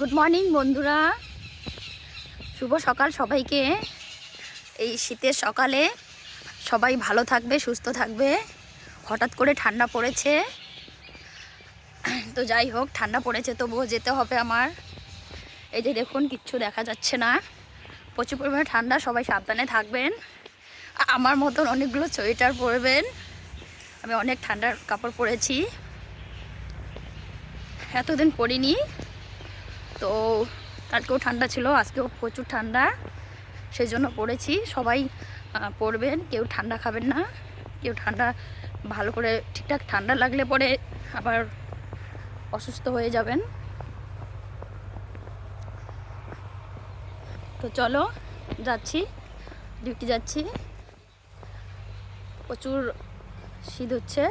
Good morning বন্ধুরা, শুভ সকাল সবাইকে। এই শীতের সকালে সবাই ভালো থাকবে, সুস্থ থাকবে। হঠাৎ করে ঠান্ডা পড়েছে, তো যাই হোক, ঠান্ডা পড়েছে তবুও যেতে হবে আমার। এই যে দেখুন, কিচ্ছু দেখা যাচ্ছে না, প্রচুর পরিমাণে ঠান্ডা। সবাই সাবধানে থাকবেন, আমার মতন অনেকগুলো সোয়েটার পরবেন। আমি অনেক ঠান্ডার কাপড় পরেছি, এতদিন পরিনি। তো কালকেও ঠান্ডা ছিল, আজকেও প্রচুর ঠান্ডা, সেই জন্য পড়েছি। সবাই পরবেন, কেউ ঠান্ডা খাবেন না, কেউ ঠান্ডা ভালো করে ঠিকঠাক ঠান্ডা লাগলে পরে আবার অসুস্থ হয়ে যাবেন। তো চলো, যাচ্ছি, ডিউটি যাচ্ছি। প্রচুর শীত হচ্ছে।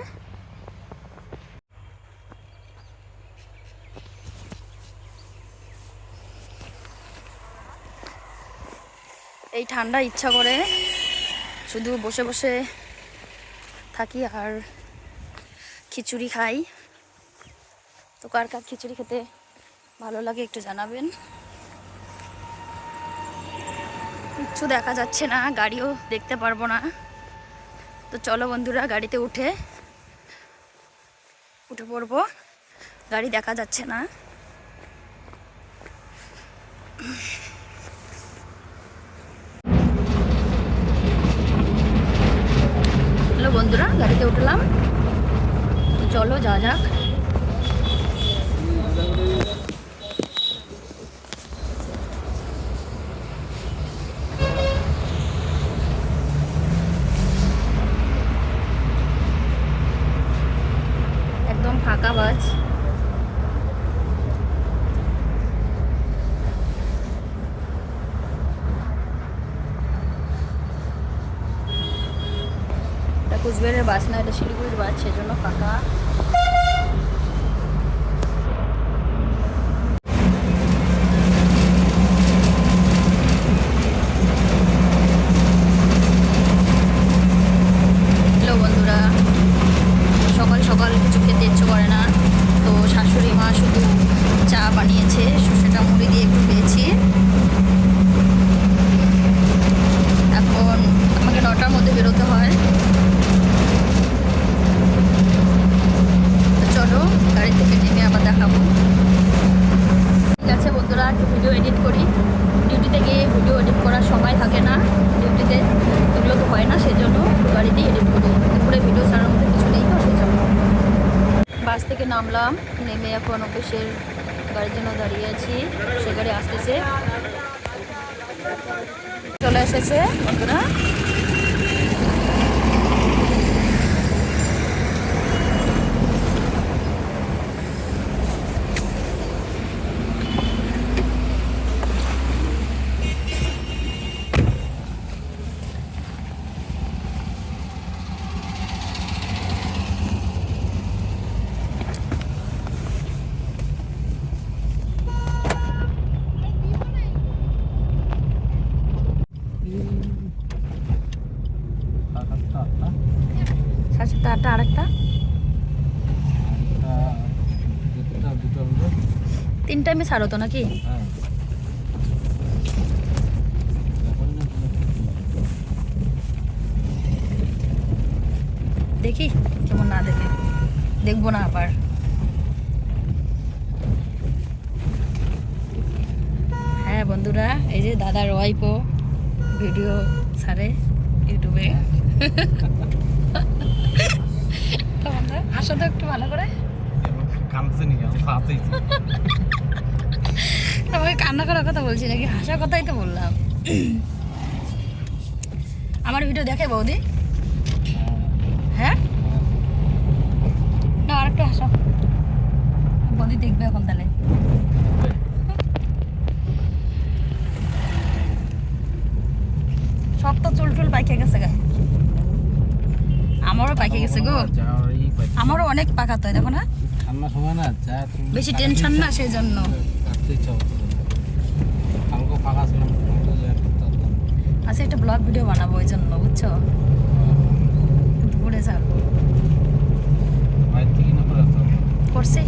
এই ঠান্ডা ইচ্ছা করে শুধু বসে বসে থাকি আর খিচুড়ি খাই। তো কার কার খিচুড়ি খেতে ভালো লাগে একটু জানাবেন। কিচ্ছু দেখা যাচ্ছে না, গাড়িও দেখতে পারবো না। তো চলো বন্ধুরা, গাড়িতে উঠে পড়বো। গাড়ি দেখা যাচ্ছে না। হ্যালো বন্ধুরা, গাড়িতে উঠলাম, তো চলো যা যাক। একদম ফাঁকা বাস। এটা কুচবিহারের বাস না, এটা শিলিগুড়ির বাস, সেজন্য ফাঁকা। হ্যালো বন্ধুরা, সকাল সকাল কিছু খেতে ইচ্ছে করে না, তো শাশুড়ি মা শুধু চা বানিয়েছে, সেটা মুড়ি দিয়ে একটু খেয়েছি। এখন আমাকে 9টার মধ্যে বেরোতে হয়। তো চলো, গাড়ি থেকে নেমে আবার দেখাবো। ঠিক আছে বন্ধুরা, একটু ভিডিও এডিট করি। ডিউটিতে গিয়ে ভিডিও এডিট করার সময় থাকে না, ডিউটিতে এগুলো তো হয় না, সেজন্য গাড়িতেই এডিট করি। দুপুরে ভিডিও ছাড়ার মধ্যে কিছু নেই, তো সেই জন্য। বাস থেকে নামলাম, নেমে এখন অফিসের গাড়ির জন্য দাঁড়িয়ে আছি। সে গাড়ি আসতেছে, চলে এসেছে বন্ধুরা। সাড়ে 7টা, 8টা, আরেকটা 3 টাইমে ছাড়ো তো নাকি? দেখি কেমন, না দেখে দেখবো না আবার। হ্যাঁ বন্ধুরা, এই যে দাদার ওয়াইফও ভিডিও ছাড়ে ইউটিউবে। হাসো তো একটু ভালো করে। তোমাকে কান্না করার কথা বলছি নাকি? হাসার কথাই তো বললাম। আমার ভিডিও দেখে বৌদি? হ্যাঁ, না আরেকটু হাসো, বৌদি দেখবে এখন তাহলে। সব তো চুল টুল পাইকে গেছে গায়ে, আমারও পাইকে গেছে গো। আমারও অনেক পাকাতো, দেখো না, বেশি টেনশন না, সেই জন্য। আচ্ছা, একটা ব্লগ ভিডিও বানাবো ওই জন্য, বুঝছো, দুপুরে ছাড়বো। করছি।